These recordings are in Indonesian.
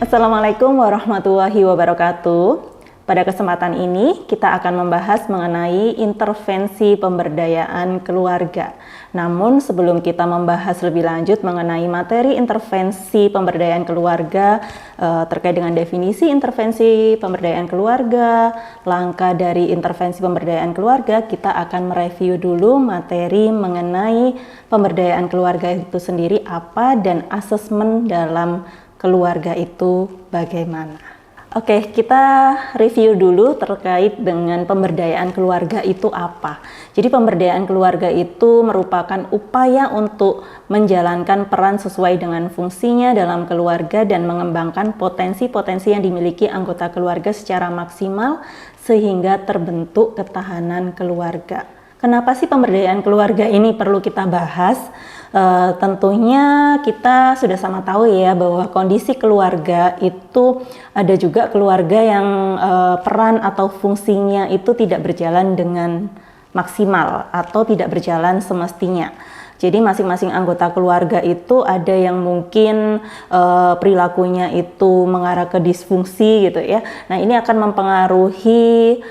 Assalamualaikum warahmatullahi wabarakatuh. Pada kesempatan ini kita akan membahas mengenai intervensi pemberdayaan keluarga. Namun sebelum kita membahas lebih lanjut mengenai materi intervensi pemberdayaan keluarga terkait dengan definisi intervensi pemberdayaan keluarga, langkah dari intervensi pemberdayaan keluarga, kita akan mereview dulu materi mengenai pemberdayaan keluarga itu sendiri apa dan asesmen dalam keluarga itu bagaimana. Oke, kita review dulu terkait dengan pemberdayaan keluarga itu apa. Jadi pemberdayaan keluarga itu merupakan upaya untuk menjalankan peran sesuai dengan fungsinya dalam keluarga dan mengembangkan potensi-potensi yang dimiliki anggota keluarga secara maksimal sehingga terbentuk ketahanan keluarga. Kenapa sih pemberdayaan keluarga ini perlu kita bahas? Tentunya kita sudah sama tahu ya bahwa kondisi keluarga itu ada juga keluarga yang peran atau fungsinya itu tidak berjalan dengan maksimal atau tidak berjalan semestinya. Jadi masing-masing anggota keluarga itu ada yang mungkin perilakunya itu mengarah ke disfungsi gitu ya. Nah, ini akan mempengaruhi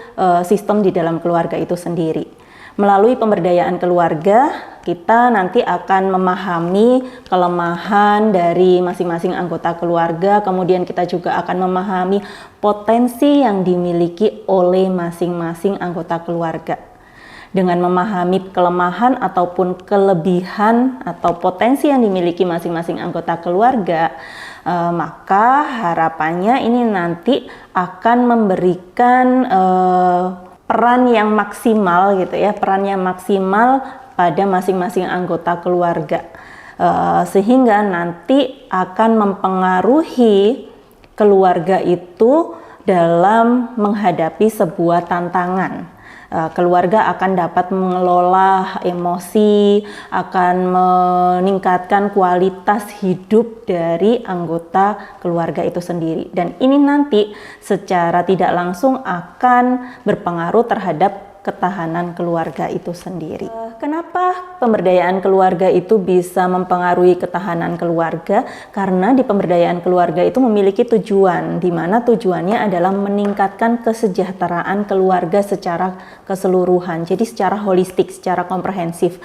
sistem di dalam keluarga itu sendiri. Melalui pemberdayaan keluarga, kita nanti akan memahami kelemahan dari masing-masing anggota keluarga, kemudian kita juga akan memahami potensi yang dimiliki oleh masing-masing anggota keluarga. Dengan memahami kelemahan ataupun kelebihan atau potensi yang dimiliki masing-masing anggota keluarga, maka harapannya ini nanti akan memberikan peran yang maksimal gitu ya, peran yang maksimal pada masing-masing anggota keluarga, sehingga nanti akan mempengaruhi keluarga itu dalam menghadapi sebuah tantangan. Keluarga akan dapat mengelola emosi, akan meningkatkan kualitas hidup dari anggota keluarga itu sendiri. Dan ini nanti secara tidak langsung akan berpengaruh terhadap ketahanan keluarga itu sendiri. Kenapa pemberdayaan keluarga itu bisa mempengaruhi ketahanan keluarga? Karena di pemberdayaan keluarga itu memiliki tujuan, di mana tujuannya adalah meningkatkan kesejahteraan keluarga secara keseluruhan. Jadi secara holistik, secara komprehensif.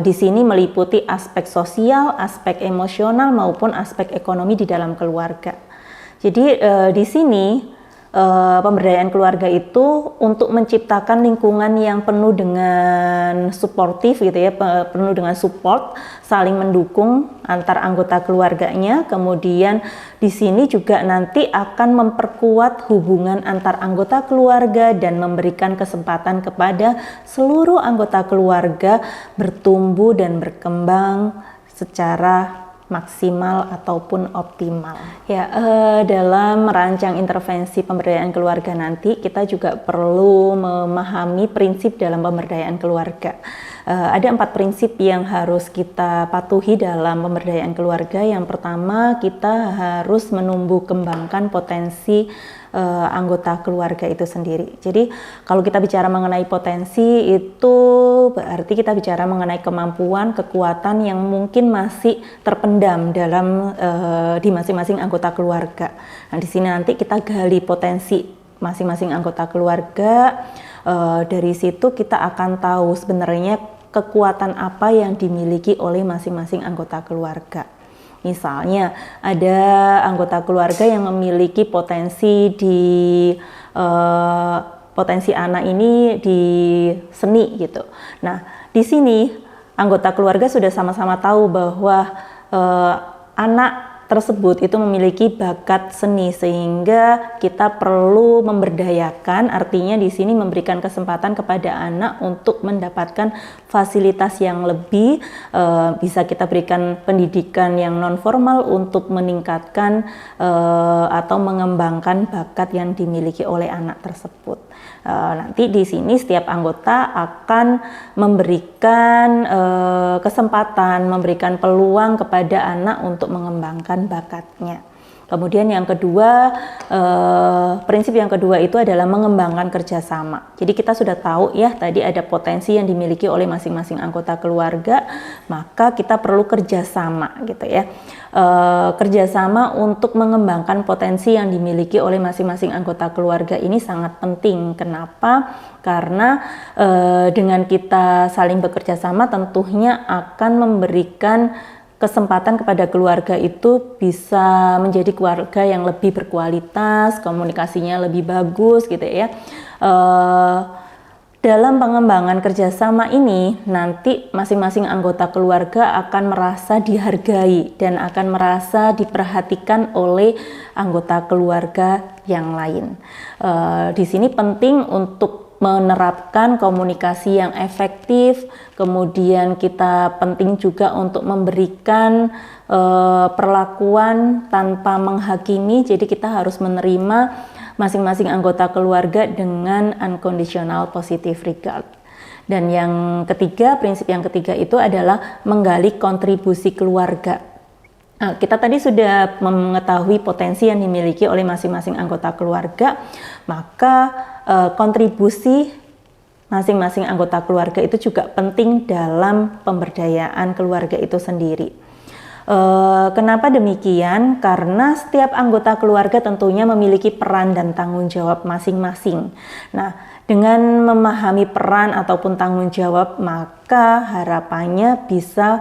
Di sini meliputi aspek sosial, aspek emosional maupun aspek ekonomi di dalam keluarga. Jadi di sini pemberdayaan keluarga itu untuk menciptakan lingkungan yang penuh dengan suportif gitu ya, penuh dengan support, saling mendukung antar anggota keluarganya. Kemudian di sini juga nanti akan memperkuat hubungan antar anggota keluarga dan memberikan kesempatan kepada seluruh anggota keluarga bertumbuh dan berkembang secara maksimal ataupun optimal. Ya, dalam merancang intervensi pemberdayaan keluarga nanti kita juga perlu memahami prinsip dalam pemberdayaan keluarga. Ada 4 prinsip yang harus kita patuhi dalam pemberdayaan keluarga. Yang pertama, kita harus menumbuh kembangkan potensi anggota keluarga itu sendiri. Jadi kalau kita bicara mengenai potensi itu berarti kita bicara mengenai kemampuan, kekuatan yang mungkin masih terpendam dalam di masing-masing anggota keluarga. Nah, di sini nanti kita gali potensi masing-masing anggota keluarga. Dari situ kita akan tahu sebenarnya kekuatan apa yang dimiliki oleh masing-masing anggota keluarga. Misalnya ada anggota keluarga yang memiliki potensi di potensi anak ini di seni gitu. Nah, di sini anggota keluarga sudah sama-sama tahu bahwa anak tersebut itu memiliki bakat seni, sehingga kita perlu memberdayakan, artinya di sini memberikan kesempatan kepada anak untuk mendapatkan fasilitas yang lebih, bisa kita berikan pendidikan yang non formal untuk meningkatkan atau mengembangkan bakat yang dimiliki oleh anak tersebut. Nanti di sini setiap anggota akan memberikan kesempatan, memberikan peluang kepada anak untuk mengembangkan bakatnya. Kemudian yang kedua, prinsip yang kedua itu adalah mengembangkan kerjasama. Jadi kita sudah tahu ya tadi ada potensi yang dimiliki oleh masing-masing anggota keluarga, maka kita perlu kerjasama gitu ya. Kerjasama untuk mengembangkan potensi yang dimiliki oleh masing-masing anggota keluarga ini sangat penting. Kenapa? Karena dengan kita saling bekerja sama tentunya akan memberikan kesempatan kepada keluarga itu bisa menjadi keluarga yang lebih berkualitas, komunikasinya lebih bagus gitu ya. Dalam pengembangan kerjasama ini nanti masing-masing anggota keluarga akan merasa dihargai dan akan merasa diperhatikan oleh anggota keluarga yang lain. Di sini penting untuk menerapkan komunikasi yang efektif, kemudian kita penting juga untuk memberikan perlakuan tanpa menghakimi, jadi kita harus menerima masing-masing anggota keluarga dengan unconditional positive regard. Dan yang ketiga, prinsip yang ketiga itu adalah menggali kontribusi keluarga. Nah, kita tadi sudah mengetahui potensi yang dimiliki oleh masing-masing anggota keluarga, maka kontribusi masing-masing anggota keluarga itu juga penting dalam pemberdayaan keluarga itu sendiri. Kenapa demikian? Karena setiap anggota keluarga tentunya memiliki peran dan tanggung jawab masing-masing. Nah, dengan memahami peran ataupun tanggung jawab, maka harapannya bisa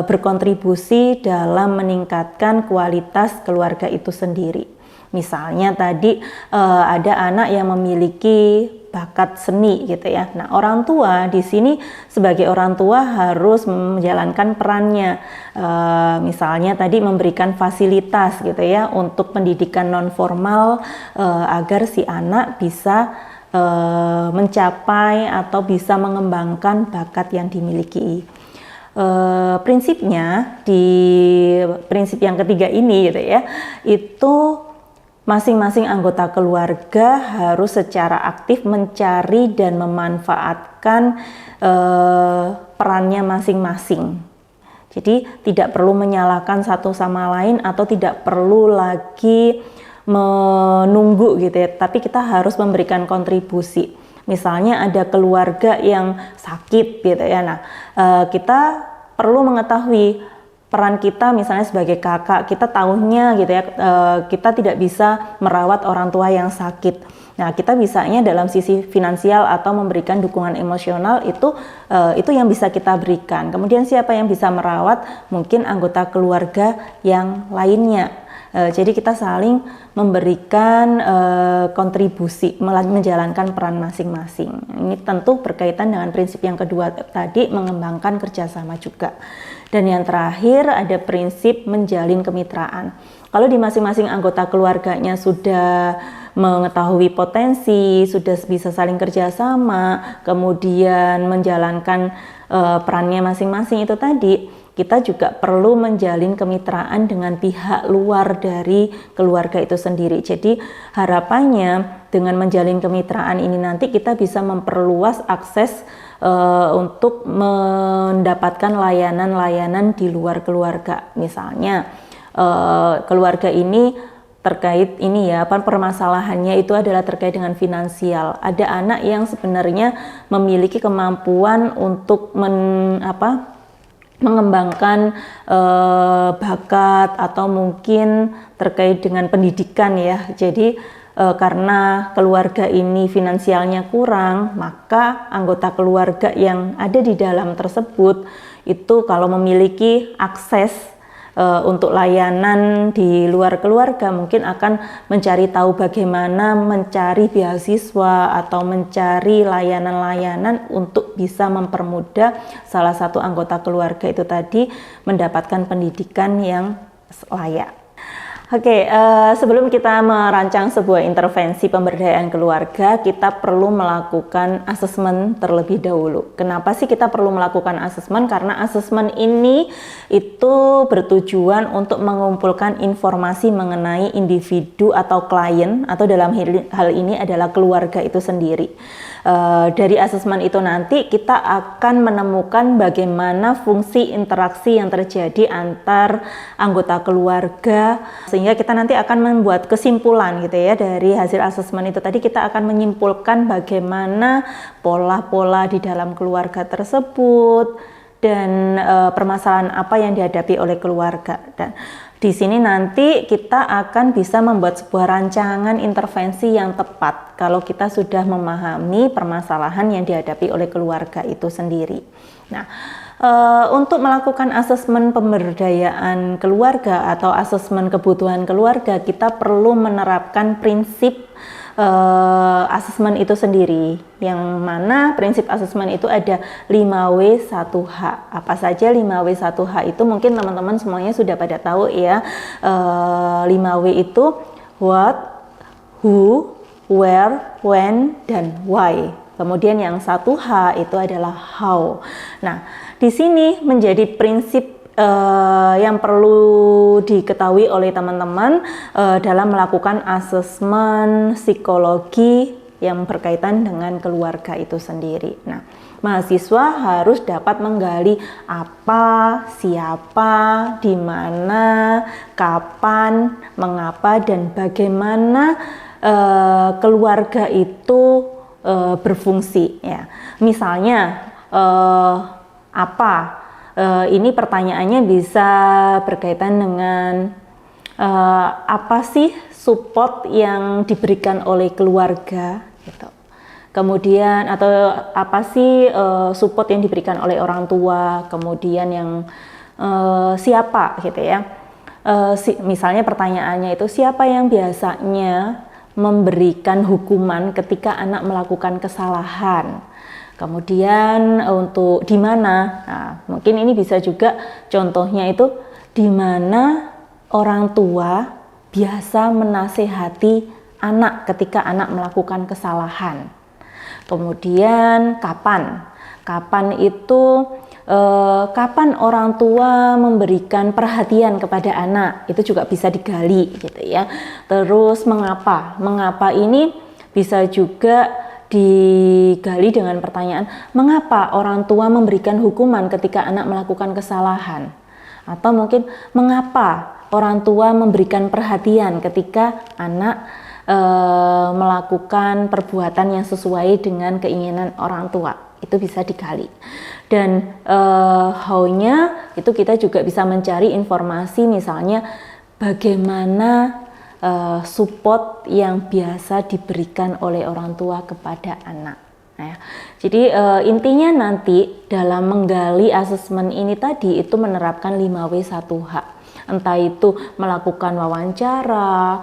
berkontribusi dalam meningkatkan kualitas keluarga itu sendiri. Misalnya tadi ada anak yang memiliki bakat seni gitu ya. Nah, orang tua di sini sebagai orang tua harus menjalankan perannya. Misalnya tadi memberikan fasilitas gitu ya untuk pendidikan non formal agar si anak bisa mencapai atau bisa mengembangkan bakat yang dimiliki. Prinsipnya di prinsip yang ketiga ini gitu ya, itu masing-masing anggota keluarga harus secara aktif mencari dan memanfaatkan perannya masing-masing. Jadi tidak perlu menyalahkan satu sama lain atau tidak perlu lagi menunggu gitu ya, tapi kita harus memberikan kontribusi. Misalnya ada keluarga yang sakit gitu ya, nah kita perlu mengetahui peran kita misalnya sebagai kakak, kita tahunya gitu ya, kita tidak bisa merawat orang tua yang sakit. Nah, kita bisanya dalam sisi finansial atau memberikan dukungan emosional itu yang bisa kita berikan. Kemudian siapa yang bisa merawat? Mungkin anggota keluarga yang lainnya. Jadi kita saling memberikan kontribusi, menjalankan peran masing-masing. Ini tentu berkaitan dengan prinsip yang kedua tadi, mengembangkan kerjasama juga. Dan yang terakhir ada prinsip menjalin kemitraan. Kalau di masing-masing anggota keluarganya sudah mengetahui potensi, sudah bisa saling kerjasama, kemudian menjalankan perannya masing-masing itu tadi, kita juga perlu menjalin kemitraan dengan pihak luar dari keluarga itu sendiri. Jadi harapannya dengan menjalin kemitraan ini nanti kita bisa memperluas akses untuk mendapatkan layanan-layanan di luar keluarga. Misalnya keluarga ini terkait ini ya, permasalahannya itu adalah terkait dengan finansial. Ada anak yang sebenarnya memiliki kemampuan untuk mengembangkan bakat atau mungkin terkait dengan pendidikan ya. Jadi karena keluarga ini finansialnya kurang, maka anggota keluarga yang ada di dalam tersebut itu kalau memiliki akses untuk layanan di luar keluarga mungkin akan mencari tahu bagaimana mencari beasiswa atau mencari layanan-layanan untuk bisa mempermudah salah satu anggota keluarga itu tadi mendapatkan pendidikan yang layak. Oke, sebelum kita merancang sebuah intervensi pemberdayaan keluarga, kita perlu melakukan asesmen terlebih dahulu. Kenapa sih kita perlu melakukan asesmen? Karena asesmen ini itu bertujuan untuk mengumpulkan informasi mengenai individu atau klien, atau dalam hal ini adalah keluarga itu sendiri. Dari asesmen itu nanti kita akan menemukan bagaimana fungsi interaksi yang terjadi antar anggota keluarga, sehingga kita nanti akan membuat kesimpulan gitu ya. Dari hasil asesmen itu tadi kita akan menyimpulkan bagaimana pola-pola di dalam keluarga tersebut dan permasalahan apa yang dihadapi oleh keluarga. Dan di sini nanti kita akan bisa membuat sebuah rancangan intervensi yang tepat kalau kita sudah memahami permasalahan yang dihadapi oleh keluarga itu sendiri. Nah, untuk melakukan asesmen pemberdayaan keluarga atau asesmen kebutuhan keluarga, kita perlu menerapkan prinsip asesmen itu sendiri, yang mana prinsip asesmen itu ada 5W1H. Apa saja 5W1H itu mungkin teman-teman semuanya sudah pada tahu ya. 5W itu what, who, where, when, dan why. Kemudian yang 1H itu adalah how. Nah, di sini menjadi prinsip yang perlu diketahui oleh teman-teman dalam melakukan asesmen psikologi yang berkaitan dengan keluarga itu sendiri. Nah, mahasiswa harus dapat menggali apa, siapa, di mana, kapan, mengapa, dan bagaimana keluarga itu berfungsi. Ya, misalnya apa? Ini pertanyaannya bisa berkaitan dengan apa sih support yang diberikan oleh keluarga gitu. Kemudian atau apa sih support yang diberikan oleh orang tua, kemudian yang siapa gitu ya. Misalnya pertanyaannya itu siapa yang biasanya memberikan hukuman ketika anak melakukan kesalahan. Kemudian untuk di mana, nah, mungkin ini bisa juga contohnya itu di mana orang tua biasa menasehati anak ketika anak melakukan kesalahan. Kemudian kapan itu kapan orang tua memberikan perhatian kepada anak, itu juga bisa digali gitu ya. Terus mengapa ini bisa juga digali dengan pertanyaan, mengapa orang tua memberikan hukuman ketika anak melakukan kesalahan? Atau mungkin mengapa orang tua memberikan perhatian ketika anak melakukan perbuatan yang sesuai dengan keinginan orang tua? Itu bisa digali. Dan how-nya itu kita juga bisa mencari informasi, misalnya bagaimana support yang biasa diberikan oleh orang tua kepada anak. Nah, jadi intinya nanti dalam menggali asesmen ini tadi itu menerapkan 5W1H. Entah itu melakukan wawancara,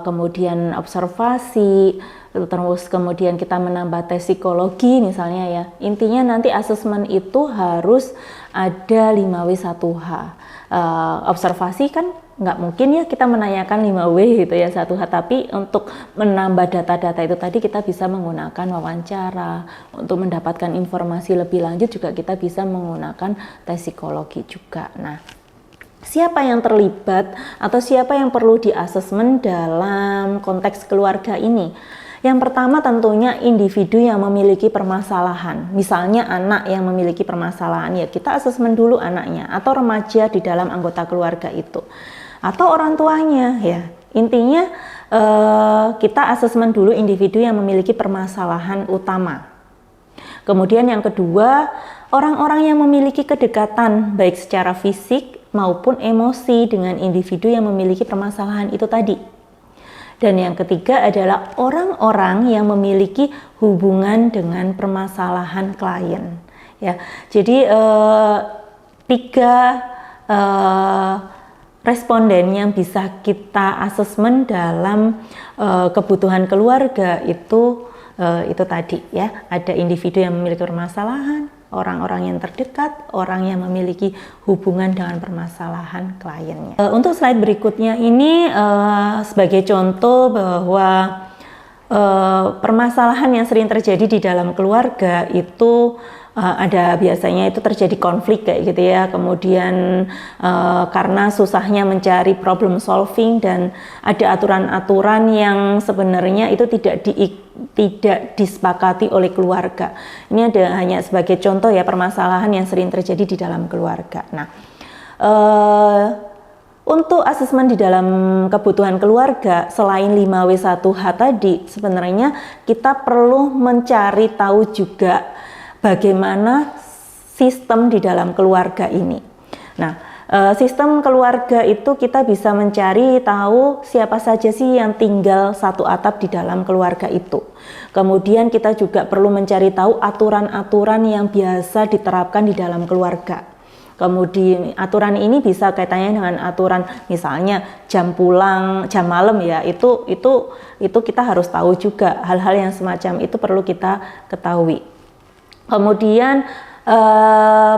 kemudian observasi, terus kemudian kita menambah tes psikologi misalnya ya. Intinya nanti asesmen itu harus ada 5W1H. Observasi kan nggak mungkin ya kita menanyakan 5W gitu ya 1H, tapi untuk menambah data-data itu tadi kita bisa menggunakan wawancara. Untuk mendapatkan informasi lebih lanjut juga kita bisa menggunakan tes psikologi juga. Nah, siapa yang terlibat atau siapa yang perlu diasesmen dalam konteks keluarga ini? Yang pertama tentunya individu yang memiliki permasalahan. Misalnya anak yang memiliki permasalahan, ya kita asesmen dulu anaknya, atau remaja di dalam anggota keluarga itu, atau orang tuanya ya. Intinya kita asesmen dulu individu yang memiliki permasalahan utama. Kemudian yang kedua, orang-orang yang memiliki kedekatan baik secara fisik maupun emosi dengan individu yang memiliki permasalahan itu tadi. Dan yang ketiga adalah orang-orang yang memiliki hubungan dengan permasalahan klien. Ya, jadi 3 responden yang bisa kita asesmen dalam kebutuhan keluarga itu tadi ya. Ada individu yang memiliki permasalahan, orang-orang yang terdekat, orang yang memiliki hubungan dengan permasalahan kliennya. Untuk slide berikutnya ini sebagai contoh bahwa permasalahan yang sering terjadi di dalam keluarga itu ada biasanya itu terjadi konflik kayak gitu ya, kemudian karena susahnya mencari problem solving dan ada aturan-aturan yang sebenarnya itu tidak tidak disepakati oleh keluarga. Ini ada hanya sebagai contoh ya permasalahan yang sering terjadi di dalam keluarga. Nah, untuk asesmen di dalam kebutuhan keluarga, selain 5W1H tadi, sebenarnya kita perlu mencari tahu juga bagaimana sistem di dalam keluarga ini. Nah, sistem keluarga itu kita bisa mencari tahu siapa saja sih yang tinggal satu atap di dalam keluarga itu. Kemudian kita juga perlu mencari tahu aturan-aturan yang biasa diterapkan di dalam keluarga. Kemudian aturan ini bisa kaitannya dengan aturan misalnya jam pulang, jam malam ya, itu kita harus tahu juga. Hal-hal yang semacam itu perlu kita ketahui. Kemudian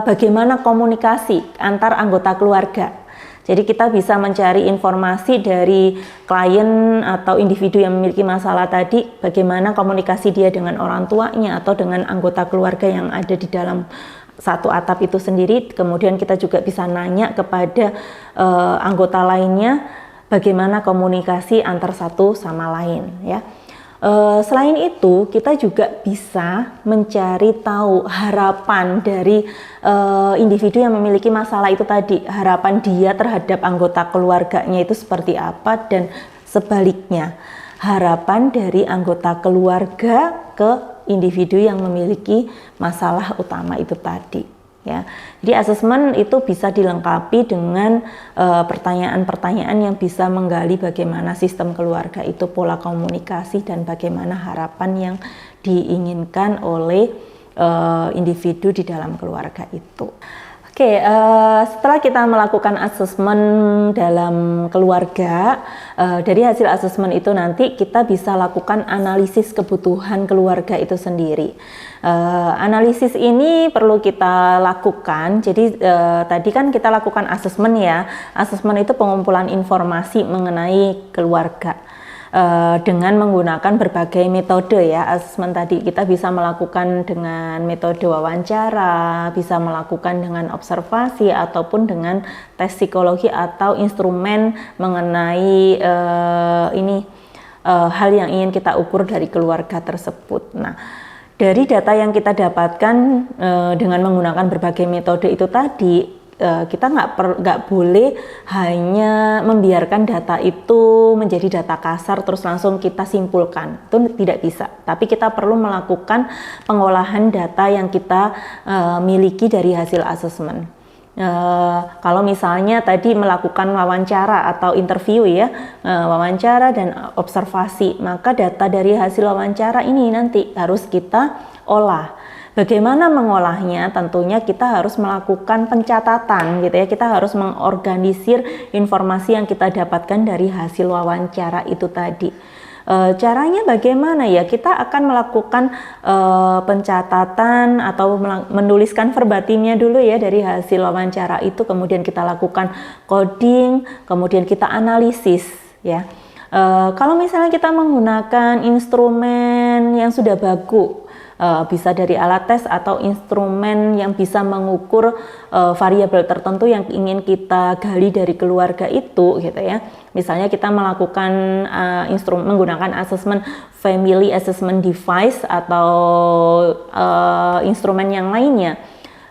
bagaimana komunikasi antar anggota keluarga. Jadi kita bisa mencari informasi dari klien atau individu yang memiliki masalah tadi, bagaimana komunikasi dia dengan orang tuanya atau dengan anggota keluarga yang ada di dalam satu atap itu sendiri. Kemudian kita juga bisa nanya kepada anggota lainnya bagaimana komunikasi antar satu sama lain ya. Selain itu kita juga bisa mencari tahu harapan dari individu yang memiliki masalah itu tadi, harapan dia terhadap anggota keluarganya itu seperti apa, dan sebaliknya harapan dari anggota keluarga ke individu yang memiliki masalah utama itu tadi ya. Jadi asesmen itu bisa dilengkapi dengan pertanyaan-pertanyaan yang bisa menggali bagaimana sistem keluarga itu, pola komunikasi, dan bagaimana harapan yang diinginkan oleh individu di dalam keluarga itu. Oke, setelah kita melakukan asesmen dalam keluarga, dari hasil asesmen itu nanti kita bisa lakukan analisis kebutuhan keluarga itu sendiri. Analisis ini perlu kita lakukan. Jadi tadi kan kita lakukan asesmen ya. Asesmen itu pengumpulan informasi mengenai keluarga. Dengan menggunakan berbagai metode ya. Asesmen tadi kita bisa melakukan dengan metode wawancara, bisa melakukan dengan observasi, ataupun dengan tes psikologi atau instrumen mengenai hal yang ingin kita ukur dari keluarga tersebut. Nah, dari data yang kita dapatkan dengan menggunakan berbagai metode itu tadi, kita nggak boleh hanya membiarkan data itu menjadi data kasar terus langsung kita simpulkan, itu tidak bisa. Tapi kita perlu melakukan pengolahan data yang kita miliki dari hasil asesmen. Kalau misalnya tadi melakukan wawancara atau interview ya, wawancara dan observasi, maka data dari hasil wawancara ini nanti harus kita olah. Bagaimana mengolahnya? Tentunya kita harus melakukan pencatatan gitu ya. Kita harus mengorganisir informasi yang kita dapatkan dari hasil wawancara itu tadi. Caranya bagaimana ya? Kita akan melakukan pencatatan atau menuliskan verbatimnya dulu ya dari hasil wawancara itu, kemudian kita lakukan coding, kemudian kita analisis ya. Kalau misalnya kita menggunakan instrumen yang sudah baku, bisa dari alat tes atau instrumen yang bisa mengukur variabel tertentu yang ingin kita gali dari keluarga itu gitu ya. Misalnya kita melakukan menggunakan assessment family assessment device atau instrumen yang lainnya.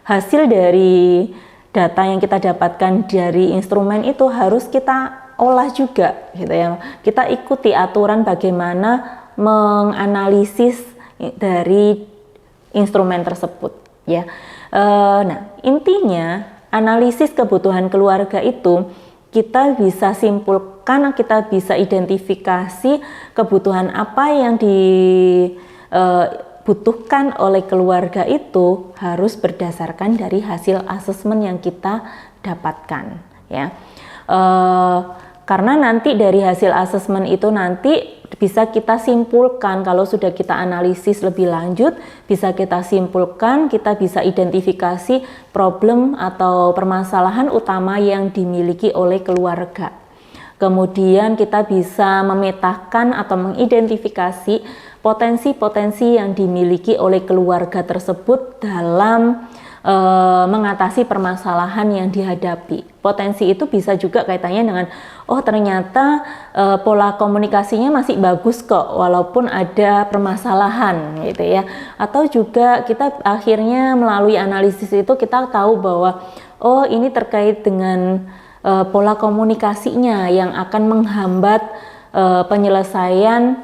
Hasil dari data yang kita dapatkan dari instrumen itu harus kita olah juga gitu ya. Kita ikuti aturan bagaimana menganalisis dari instrumen tersebut ya. Nah, intinya analisis kebutuhan keluarga itu kita bisa simpulkan, kita bisa identifikasi kebutuhan apa yang dibutuhkan oleh keluarga itu harus berdasarkan dari hasil asesmen yang kita dapatkan ya. Karena nanti dari hasil asesmen itu nanti bisa kita simpulkan, kalau sudah kita analisis lebih lanjut, bisa kita simpulkan, kita bisa identifikasi problem atau permasalahan utama yang dimiliki oleh keluarga. Kemudian kita bisa memetakan atau mengidentifikasi potensi-potensi yang dimiliki oleh keluarga tersebut dalam mengatasi permasalahan yang dihadapi. Potensi itu bisa juga kaitannya dengan, oh ternyata pola komunikasinya masih bagus kok walaupun ada permasalahan gitu ya. Atau juga kita akhirnya melalui analisis itu kita tahu bahwa oh ini terkait dengan pola komunikasinya yang akan menghambat penyelesaian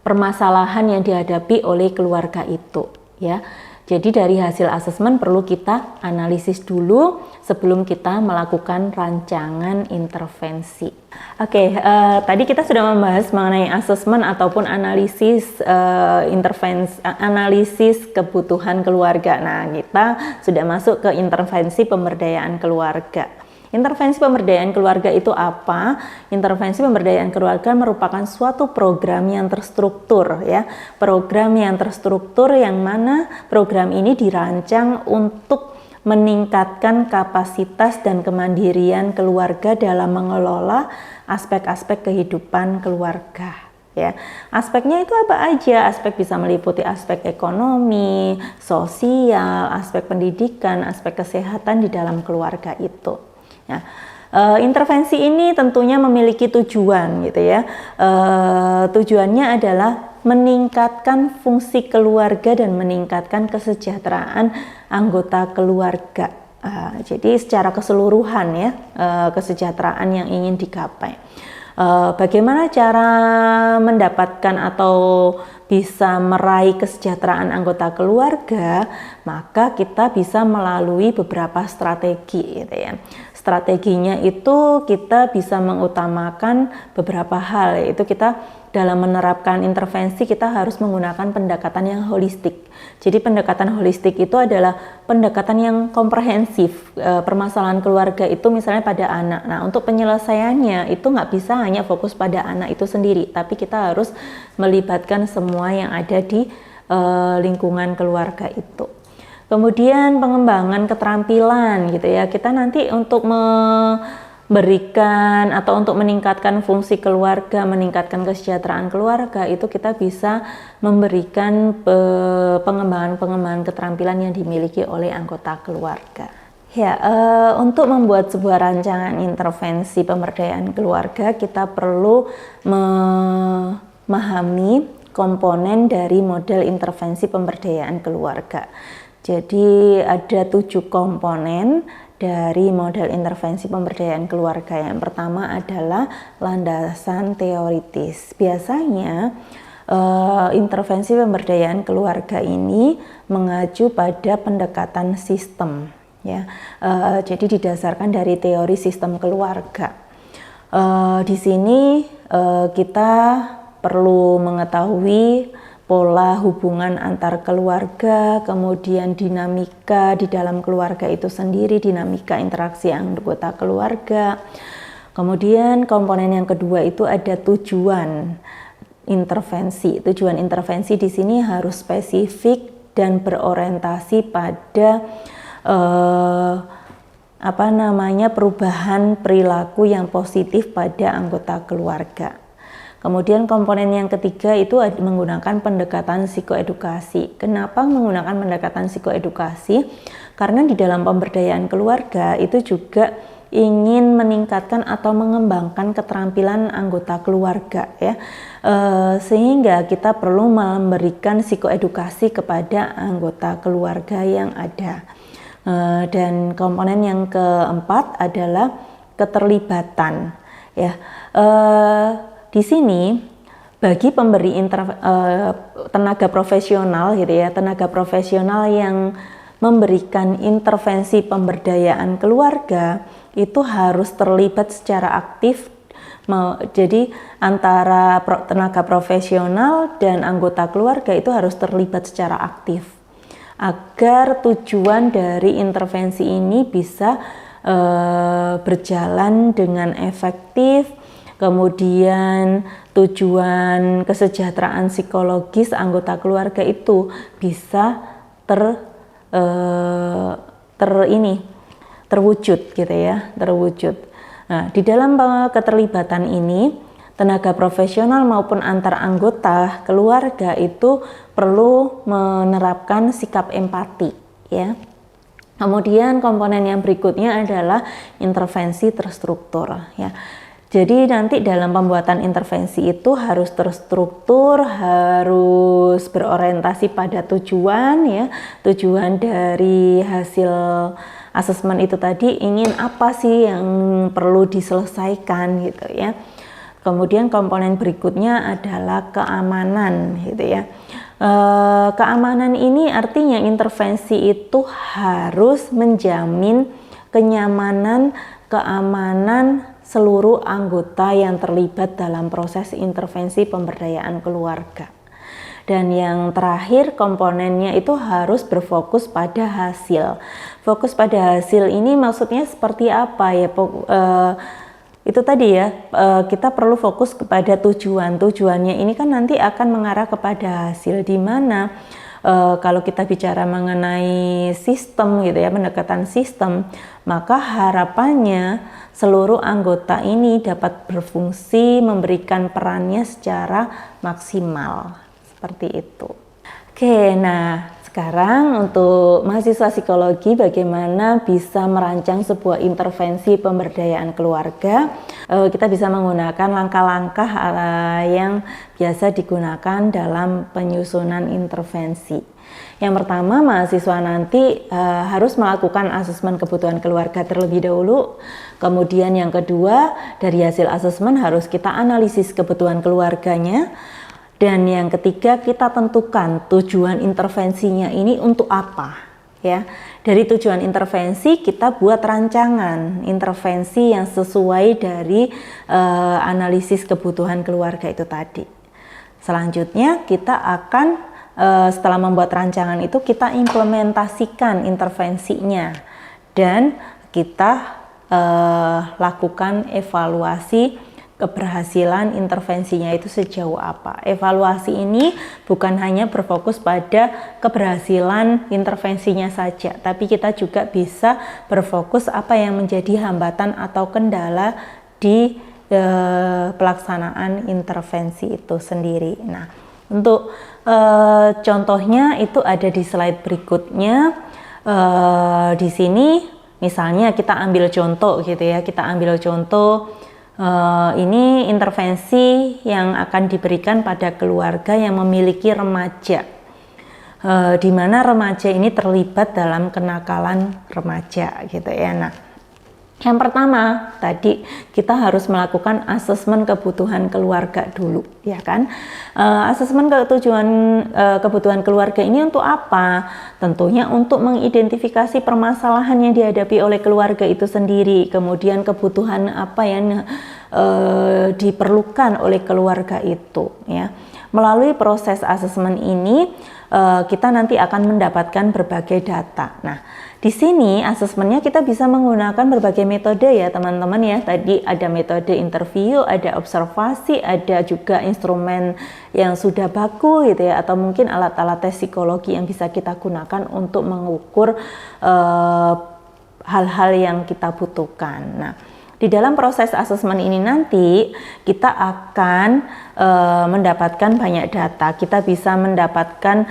permasalahan yang dihadapi oleh keluarga itu ya. Jadi dari hasil asesmen perlu kita analisis dulu sebelum kita melakukan rancangan intervensi. Oke, tadi kita sudah membahas mengenai asesmen ataupun analisis analisis kebutuhan keluarga. Nah, kita sudah masuk ke intervensi pemberdayaan keluarga. Intervensi pemberdayaan keluarga itu apa? Intervensi pemberdayaan keluarga merupakan suatu program yang terstruktur ya. Program yang terstruktur yang mana program ini dirancang untuk meningkatkan kapasitas dan kemandirian keluarga dalam mengelola aspek-aspek kehidupan keluarga. Ya, aspeknya itu apa aja? Aspek bisa meliputi aspek ekonomi, sosial, aspek pendidikan, aspek kesehatan di dalam keluarga itu. Nah, intervensi ini tentunya memiliki tujuan gitu ya. Tujuannya adalah meningkatkan fungsi keluarga dan meningkatkan kesejahteraan anggota keluarga. Jadi secara keseluruhan ya, kesejahteraan yang ingin digapai. Bagaimana cara mendapatkan atau bisa meraih kesejahteraan anggota keluarga? Maka kita bisa melalui beberapa strategi gitu ya. Strateginya itu kita bisa mengutamakan beberapa hal, yaitu kita dalam menerapkan intervensi kita harus menggunakan pendekatan yang holistik. Jadi pendekatan holistik itu adalah pendekatan yang komprehensif. Permasalahan keluarga itu misalnya pada anak. Nah, untuk penyelesaiannya itu nggak bisa hanya fokus pada anak itu sendiri, tapi kita harus melibatkan semua yang ada di lingkungan keluarga itu. Kemudian pengembangan keterampilan gitu ya. Kita nanti untuk memberikan atau untuk meningkatkan fungsi keluarga, meningkatkan kesejahteraan keluarga, itu kita bisa memberikan pengembangan keterampilan yang dimiliki oleh anggota keluarga. Ya, untuk membuat sebuah rancangan intervensi pemberdayaan keluarga, kita perlu memahami komponen dari model intervensi pemberdayaan keluarga. Jadi ada 7 komponen dari model intervensi pemberdayaan keluarga. Yang pertama adalah landasan teoritis. Biasanya intervensi pemberdayaan keluarga ini mengacu pada pendekatan sistem. Ya, jadi didasarkan dari teori sistem keluarga. Di sini kita perlu mengetahui pola hubungan antar keluarga, kemudian dinamika di dalam keluarga itu sendiri, dinamika interaksi anggota keluarga. Kemudian komponen yang kedua itu ada tujuan intervensi. Tujuan intervensi di sini harus spesifik dan berorientasi pada perubahan perilaku yang positif pada anggota keluarga. Kemudian komponen yang ketiga itu menggunakan pendekatan psikoedukasi. Kenapa menggunakan pendekatan psikoedukasi? Karena di dalam pemberdayaan keluarga itu juga ingin meningkatkan atau mengembangkan keterampilan anggota keluarga ya. Sehingga kita perlu memberikan psikoedukasi kepada anggota keluarga yang ada. Dan komponen yang keempat adalah keterlibatan ya. Di sini bagi pemberi tenaga profesional gitu ya, tenaga profesional yang memberikan intervensi pemberdayaan keluarga itu harus terlibat secara aktif. Jadi antara tenaga profesional dan anggota keluarga itu harus terlibat secara aktif agar tujuan dari intervensi ini bisa berjalan dengan efektif. Kemudian tujuan kesejahteraan psikologis anggota keluarga itu bisa terwujud gitu ya, terwujud. Nah, di dalam keterlibatan ini tenaga profesional maupun antar anggota keluarga itu perlu menerapkan sikap empati ya. Kemudian komponen yang berikutnya adalah intervensi terstruktur ya. Jadi nanti dalam pembuatan intervensi itu harus terstruktur, harus berorientasi pada tujuan ya. Tujuan dari hasil asesmen itu tadi ingin apa sih yang perlu diselesaikan gitu ya. Kemudian komponen berikutnya adalah keamanan gitu ya. Keamanan ini artinya intervensi itu harus menjamin kenyamanan, keamanan seluruh anggota yang terlibat dalam proses intervensi pemberdayaan keluarga. Dan yang terakhir komponennya itu harus berfokus pada hasil. Fokus pada hasil ini maksudnya seperti apa ya? Itu tadi ya, kita perlu fokus kepada tujuan. Tujuannya ini kan nanti akan mengarah kepada hasil, di mana kalau kita bicara mengenai sistem gitu ya, pendekatan sistem, maka harapannya seluruh anggota ini dapat berfungsi, memberikan perannya secara maksimal. Seperti itu. Oke, nah sekarang untuk mahasiswa psikologi bagaimana bisa merancang sebuah intervensi pemberdayaan keluarga. Kita bisa menggunakan langkah-langkah yang biasa digunakan dalam penyusunan intervensi. Yang pertama, mahasiswa nanti harus melakukan asesmen kebutuhan keluarga terlebih dahulu. Kemudian yang kedua, dari hasil asesmen harus kita analisis kebutuhan keluarganya. Dan yang ketiga, kita tentukan tujuan intervensinya ini untuk apa ya. Dari tujuan intervensi kita buat rancangan intervensi yang sesuai dari analisis kebutuhan keluarga itu tadi. Selanjutnya kita akan setelah membuat rancangan itu kita implementasikan intervensinya dan kita lakukan evaluasi keberhasilan intervensinya itu sejauh apa. Evaluasi ini bukan hanya berfokus pada keberhasilan intervensinya saja, tapi kita juga bisa berfokus apa yang menjadi hambatan atau kendala di pelaksanaan intervensi itu sendiri. Nah, untuk contohnya itu ada di slide berikutnya. Di sini misalnya kita ambil contoh gitu ya, kita ambil contoh ini intervensi yang akan diberikan pada keluarga yang memiliki remaja, di mana remaja ini terlibat dalam kenakalan remaja gitu ya. Nah, yang pertama tadi kita harus melakukan asesmen kebutuhan keluarga dulu ya kan. Asesmen kebutuhan keluarga ini untuk apa? Tentunya untuk mengidentifikasi permasalahan yang dihadapi oleh keluarga itu sendiri, kemudian kebutuhan apa yang diperlukan oleh keluarga itu ya. Melalui proses asesmen ini kita nanti akan mendapatkan berbagai data. Nah, di sini asesmennya kita bisa menggunakan berbagai metode ya teman-teman ya. Tadi ada metode interview, ada observasi, ada juga instrumen yang sudah baku gitu ya, atau mungkin alat-alat tes psikologi yang bisa kita gunakan untuk mengukur hal-hal yang kita butuhkan. Nah, di dalam proses asesmen ini nanti kita akan mendapatkan banyak data. Kita bisa mendapatkan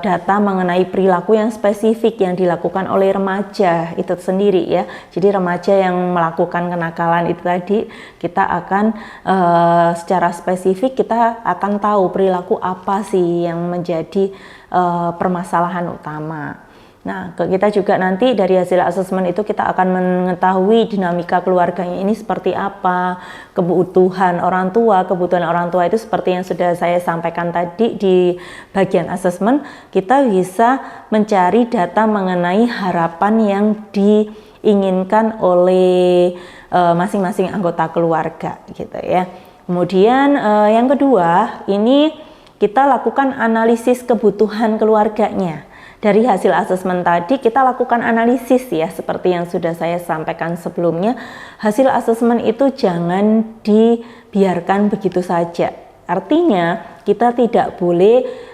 data mengenai perilaku yang spesifik yang dilakukan oleh remaja itu sendiri ya. Jadi remaja yang melakukan kenakalan itu tadi, kita akan secara spesifik kita akan tahu perilaku apa sih yang menjadi permasalahan utama. Nah, kita juga nanti dari hasil asesmen itu kita akan mengetahui dinamika keluarganya ini seperti apa, kebutuhan orang tua itu seperti yang sudah saya sampaikan tadi di bagian asesmen. Kita bisa mencari data mengenai harapan yang diinginkan oleh masing-masing anggota keluarga gitu ya. Kemudian yang kedua, ini kita lakukan analisis kebutuhan keluarganya. Dari hasil asesmen tadi kita lakukan analisis ya, seperti yang sudah saya sampaikan sebelumnya. Hasil asesmen itu jangan dibiarkan begitu saja. Artinya kita tidak boleh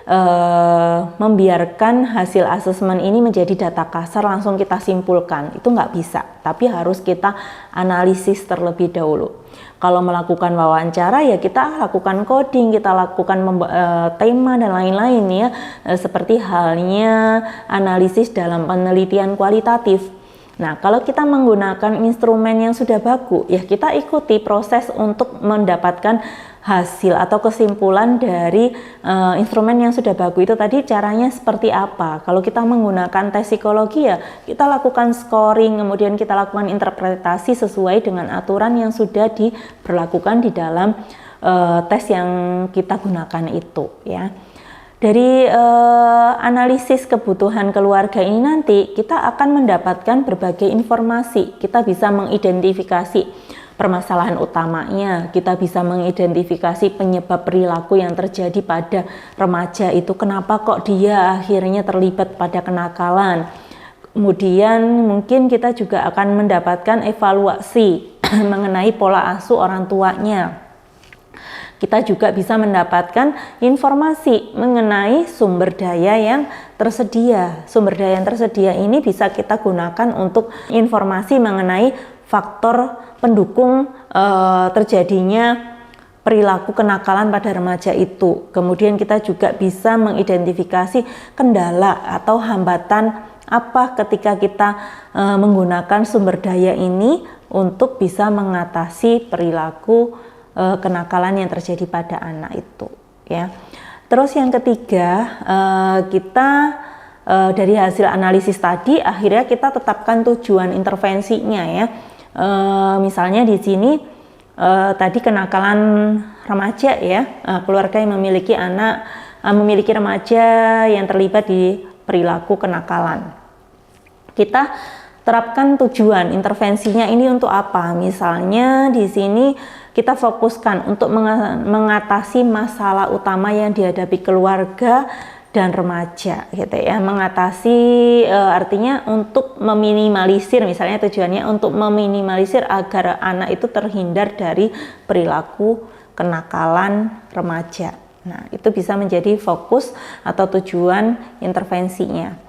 membiarkan hasil asesmen ini menjadi data kasar langsung kita simpulkan, itu nggak bisa, tapi harus kita analisis terlebih dahulu. Kalau melakukan wawancara ya kita lakukan coding, kita lakukan tema dan lain-lain ya, seperti halnya analisis dalam penelitian kualitatif. Nah, kalau kita menggunakan instrumen yang sudah baku, ya kita ikuti proses untuk mendapatkan hasil atau kesimpulan dari instrumen yang sudah baku itu tadi. Caranya seperti apa? Kalau kita menggunakan tes psikologi ya kita lakukan scoring, kemudian kita lakukan interpretasi sesuai dengan aturan yang sudah diberlakukan di dalam tes yang kita gunakan itu ya. Dari analisis kebutuhan keluarga ini nanti kita akan mendapatkan berbagai informasi. Kita bisa mengidentifikasi permasalahan utamanya, kita bisa mengidentifikasi penyebab perilaku yang terjadi pada remaja itu, kenapa kok dia akhirnya terlibat pada kenakalan. Kemudian mungkin kita juga akan mendapatkan evaluasi mengenai pola asuh orang tuanya. Kita juga bisa mendapatkan informasi mengenai sumber daya yang tersedia. Sumber daya yang tersedia ini bisa kita gunakan untuk informasi mengenai faktor pendukung terjadinya perilaku kenakalan pada remaja itu. Kemudian kita juga bisa mengidentifikasi kendala atau hambatan apa ketika kita menggunakan sumber daya ini untuk bisa mengatasi perilaku kenakalan yang terjadi pada anak itu ya. Terus yang ketiga, kita dari hasil analisis tadi akhirnya kita tetapkan tujuan intervensinya ya. Misalnya di sini tadi kenakalan remaja ya, keluarga yang memiliki remaja yang terlibat di perilaku kenakalan. Kita terapkan tujuan intervensinya ini untuk apa? Misalnya di sini kita fokuskan untuk mengatasi masalah utama yang dihadapi keluarga dan remaja gitu ya. Mengatasi artinya untuk meminimalisir, misalnya tujuannya untuk meminimalisir agar anak itu terhindar dari perilaku kenakalan remaja. Nah, itu bisa menjadi fokus atau tujuan intervensinya.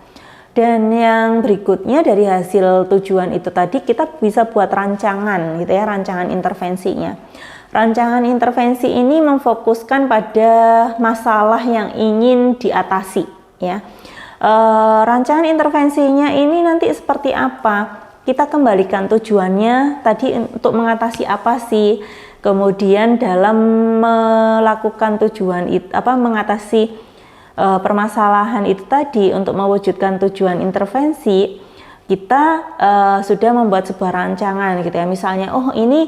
Dan yang berikutnya dari hasil tujuan itu tadi kita bisa buat rancangan gitu ya, rancangan intervensinya. Rancangan intervensi ini memfokuskan pada masalah yang ingin diatasi ya. Rancangan intervensinya ini nanti seperti apa? Kita kembalikan tujuannya tadi untuk mengatasi apa sih? Kemudian dalam melakukan tujuan itu mengatasi permasalahan itu tadi, untuk mewujudkan tujuan intervensi kita sudah membuat sebuah rancangan gitu ya. Misalnya ini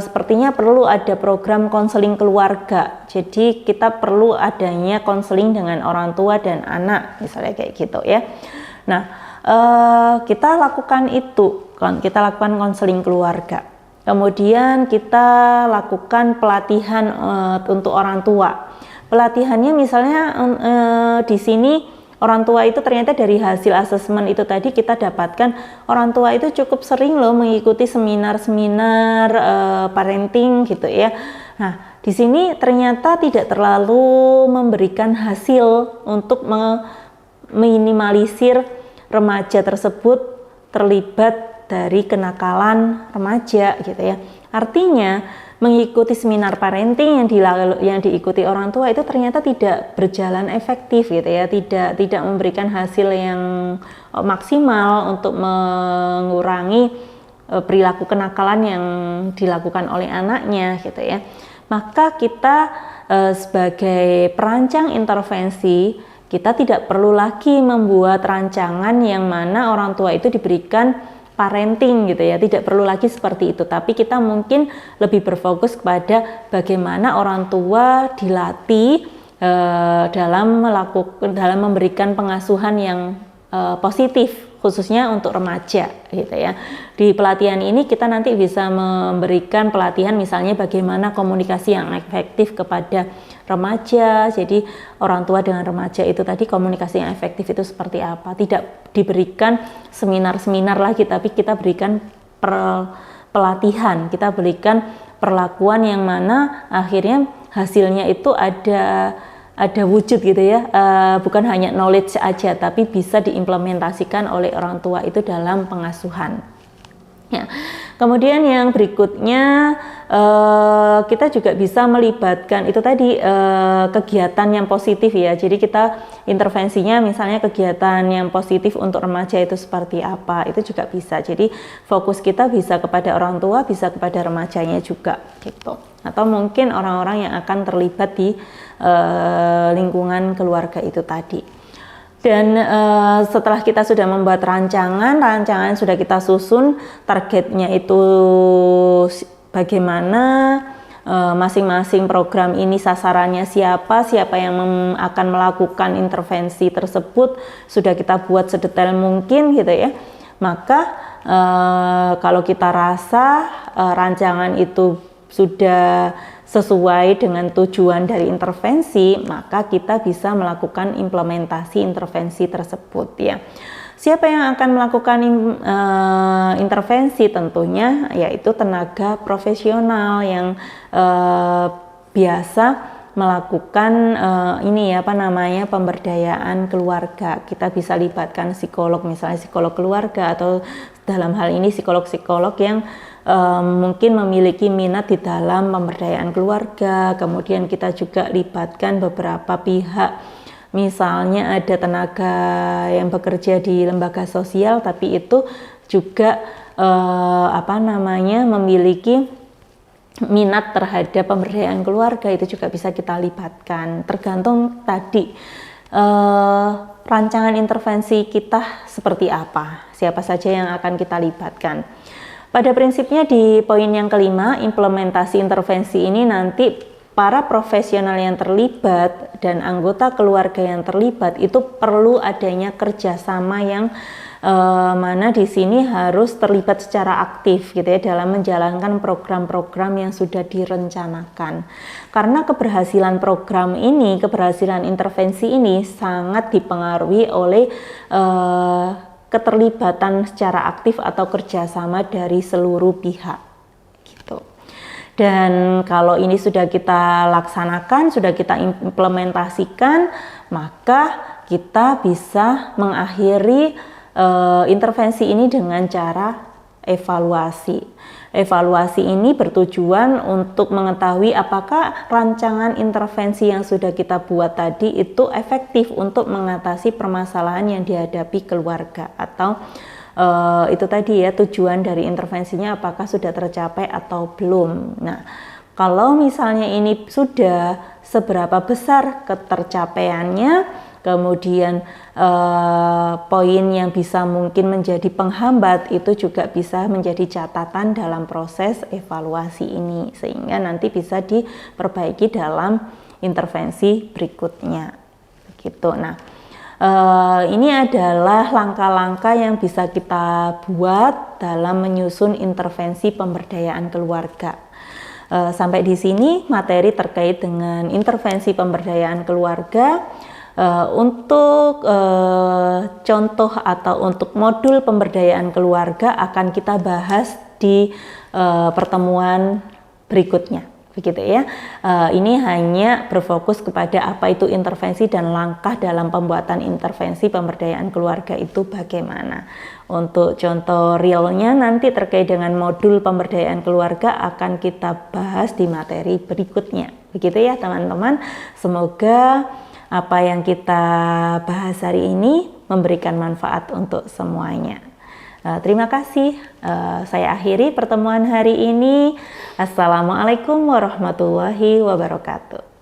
sepertinya perlu ada program konseling keluarga, jadi kita perlu adanya konseling dengan orang tua dan anak misalnya kayak gitu ya. Nah, kita lakukan itu, kita lakukan konseling keluarga, kemudian kita lakukan pelatihan untuk orang tua. Pelatihannya misalnya di sini orang tua itu ternyata dari hasil asesmen itu tadi kita dapatkan orang tua itu cukup sering loh mengikuti seminar-seminar parenting gitu ya. Nah, di sini ternyata tidak terlalu memberikan hasil untuk meminimalisir remaja tersebut terlibat dari kenakalan remaja gitu ya. Artinya mengikuti seminar parenting yang diikuti orang tua itu ternyata tidak berjalan efektif gitu ya, tidak memberikan hasil yang maksimal untuk mengurangi perilaku kenakalan yang dilakukan oleh anaknya gitu ya. Maka kita sebagai perancang intervensi kita tidak perlu lagi membuat rancangan yang mana orang tua itu diberikan parenting gitu ya, tidak perlu lagi seperti itu, tapi kita mungkin lebih berfokus kepada bagaimana orang tua dilatih dalam memberikan pengasuhan yang positif khususnya untuk remaja gitu ya. Di pelatihan ini kita nanti bisa memberikan pelatihan misalnya bagaimana komunikasi yang efektif kepada remaja. Jadi orang tua dengan remaja itu tadi komunikasi yang efektif itu seperti apa. Tidak diberikan seminar-seminar lagi, tapi kita berikan pelatihan, kita berikan perlakuan yang mana akhirnya hasilnya itu ada wujud gitu ya, bukan hanya knowledge aja, tapi bisa diimplementasikan oleh orang tua itu dalam pengasuhan. Ya. Kemudian yang berikutnya kita juga bisa melibatkan itu tadi kegiatan yang positif ya. Jadi kita intervensinya misalnya kegiatan yang positif untuk remaja itu seperti apa, itu juga bisa. Jadi fokus kita bisa kepada orang tua, bisa kepada remajanya juga gitu. Atau mungkin orang-orang yang akan terlibat di lingkungan keluarga itu tadi. Dan setelah kita sudah membuat rancangan sudah kita susun, targetnya itu bagaimana, masing-masing program ini sasarannya siapa yang akan melakukan intervensi tersebut, sudah kita buat sedetail mungkin gitu ya. Maka kalau kita rasa rancangan itu sudah sesuai dengan tujuan dari intervensi, maka kita bisa melakukan implementasi intervensi tersebut ya. Siapa yang akan melakukan intervensi? Tentunya yaitu tenaga profesional yang biasa melakukan pemberdayaan keluarga. Kita bisa libatkan psikolog, misalnya psikolog keluarga, atau dalam hal ini psikolog-psikolog yang mungkin memiliki minat di dalam pemberdayaan keluarga. Kemudian kita juga libatkan beberapa pihak, misalnya ada tenaga yang bekerja di lembaga sosial tapi itu juga memiliki minat terhadap pemberdayaan keluarga, itu juga bisa kita libatkan. Tergantung tadi rancangan intervensi kita seperti apa, siapa saja yang akan kita libatkan. Pada prinsipnya di poin yang kelima, implementasi intervensi ini nanti para profesional yang terlibat dan anggota keluarga yang terlibat itu perlu adanya kerjasama yang mana di sini harus terlibat secara aktif gitu ya dalam menjalankan program-program yang sudah direncanakan. Karena keberhasilan program ini, keberhasilan intervensi ini sangat dipengaruhi oleh keterlibatan secara aktif atau kerjasama dari seluruh pihak gitu. Dan kalau ini sudah kita laksanakan, sudah kita implementasikan, maka kita bisa mengakhiri intervensi ini dengan cara evaluasi. Evaluasi ini bertujuan untuk mengetahui apakah rancangan intervensi yang sudah kita buat tadi itu efektif untuk mengatasi permasalahan yang dihadapi keluarga, atau itu tadi ya, tujuan dari intervensinya apakah sudah tercapai atau belum. Nah, kalau misalnya ini sudah, seberapa besar ketercapaiannya, kemudian poin yang bisa mungkin menjadi penghambat itu juga bisa menjadi catatan dalam proses evaluasi ini, sehingga nanti bisa diperbaiki dalam intervensi berikutnya gitu. Nah, ini adalah langkah-langkah yang bisa kita buat dalam menyusun intervensi pemberdayaan keluarga. Sampai di sini materi terkait dengan intervensi pemberdayaan keluarga. Untuk contoh atau untuk modul pemberdayaan keluarga akan kita bahas di pertemuan berikutnya, begitu ya. Ini hanya berfokus kepada apa itu intervensi dan langkah dalam pembuatan intervensi pemberdayaan keluarga itu bagaimana. Untuk contoh realnya nanti terkait dengan modul pemberdayaan keluarga akan kita bahas di materi berikutnya, begitu ya teman-teman. Semoga apa yang kita bahas hari ini memberikan manfaat untuk semuanya. Terima kasih. Saya akhiri pertemuan hari ini. Assalamualaikum warahmatullahi wabarakatuh.